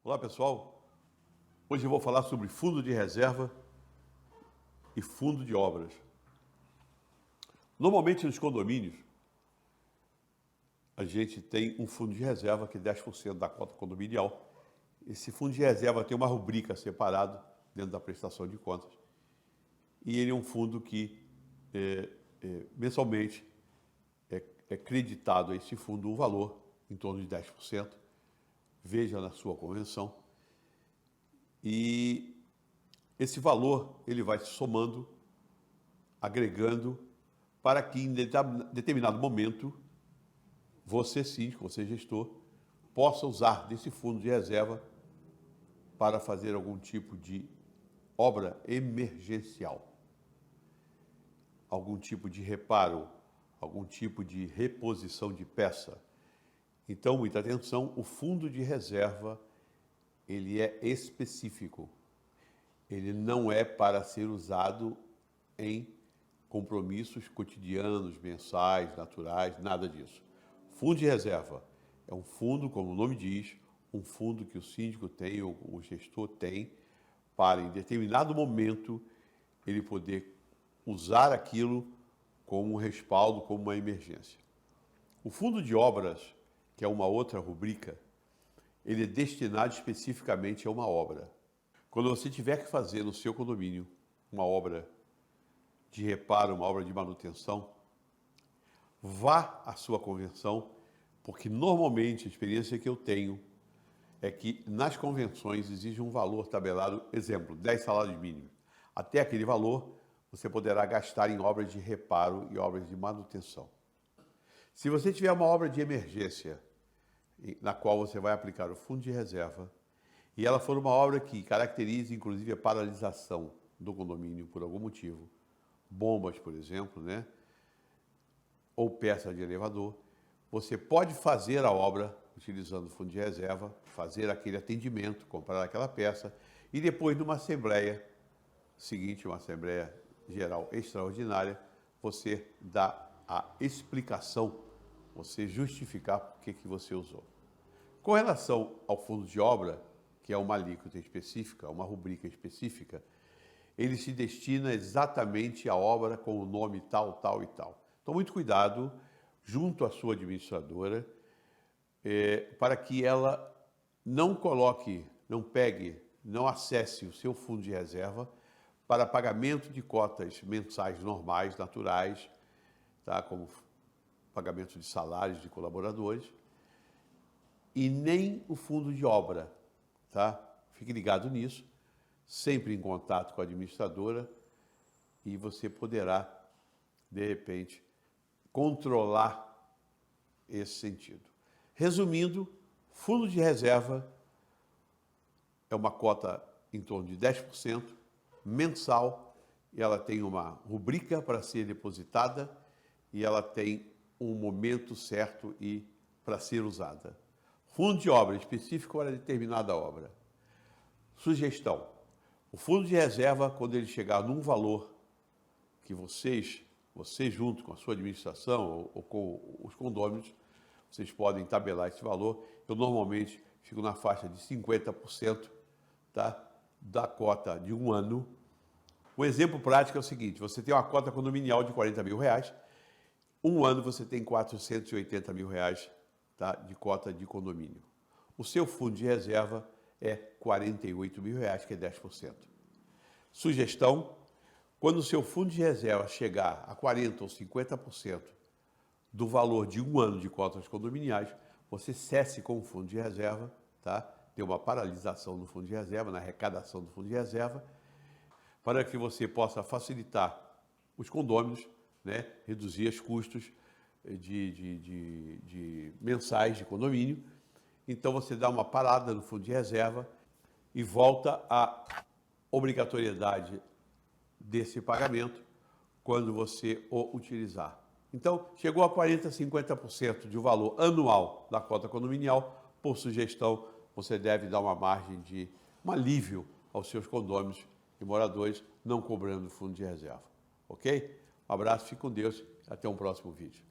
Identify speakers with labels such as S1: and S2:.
S1: Olá pessoal, hoje eu vou falar sobre fundo de reserva e fundo de obras. Normalmente nos condomínios a gente tem um fundo de reserva que é 10% da cota condominial. Esse fundo de reserva tem uma rubrica separado dentro da prestação de contas e ele é um fundo que mensalmente é creditado a esse fundo um valor em torno de 10%. Veja na sua convenção. E esse valor ele vai se somando, agregando, para que em determinado momento você, síndico, você, gestor, possa usar desse fundo de reserva para fazer algum tipo de obra emergencial, algum tipo de reparo, algum tipo de reposição de peça. Então, muita atenção, o fundo de reserva, ele é específico. Ele não é para ser usado em compromissos cotidianos, mensais, naturais, nada disso. Fundo de reserva é um fundo, como o nome diz, um fundo que o síndico tem, ou o gestor tem, para em determinado momento ele poder usar aquilo como um respaldo, como uma emergência. O fundo de obras, que é uma outra rubrica, ele é destinado especificamente a uma obra. Quando você tiver que fazer no seu condomínio uma obra de reparo, uma obra de manutenção, vá à sua convenção, porque normalmente a experiência que eu tenho é que nas convenções exige um valor tabelado, exemplo, 10 salários mínimos. Até aquele valor você poderá gastar em obras de reparo e obras de manutenção. Se você tiver uma obra de emergência, na qual você vai aplicar o fundo de reserva, e ela for uma obra que caracterize, inclusive, a paralisação do condomínio por algum motivo, bombas, por exemplo, né? Ou peça de elevador, você pode fazer a obra utilizando o fundo de reserva, fazer aquele atendimento, comprar aquela peça, e depois, numa assembleia seguinte, uma assembleia geral extraordinária, você dá a explicação, você justificar por que você usou. Com relação ao fundo de obra, que é uma alíquota específica, uma rubrica específica, ele se destina exatamente à obra com o nome tal, tal e tal. Então, muito cuidado junto à sua administradora para que ela não coloque, não pegue, não acesse o seu fundo de reserva para pagamento de cotas mensais normais, naturais, tá? Como pagamento de salários de colaboradores, e nem o fundo de obra, tá? Fique ligado nisso, sempre em contato com a administradora, e você poderá, de repente, controlar esse sentido. Resumindo, fundo de reserva é uma cota em torno de 10%, mensal, e ela tem uma rubrica para ser depositada, e ela tem um momento certo e para ser usada. Fundo de obra específico para determinada obra. Sugestão: o fundo de reserva, quando ele chegar num valor que você junto com a sua administração ou com os condôminos, vocês podem tabelar esse valor. Eu normalmente fico na faixa de 50%, tá, da cota de um ano. O exemplo prático é o seguinte: você tem uma cota condominial de R$40 mil, um ano você tem R$480 mil, tá, de cota de condomínio. O seu fundo de reserva é R$48 mil, que é 10%. Sugestão: quando o seu fundo de reserva chegar a 40% ou 50% do valor de um ano de cotas condominiais, você cesse com o fundo de reserva, tá? Tem uma paralisação do fundo de reserva, na arrecadação do fundo de reserva, para que você possa facilitar os condôminos, né? Reduzir os custos de mensais de condomínio. Então você dá uma parada no fundo de reserva e volta à obrigatoriedade desse pagamento quando você o utilizar. Então, chegou a 40%, 50% de valor anual da cota condominial, por sugestão, você deve dar uma margem de um alívio aos seus condôminos e moradores, não cobrando fundo de reserva. Ok? Um abraço, fique com Deus, até um próximo vídeo.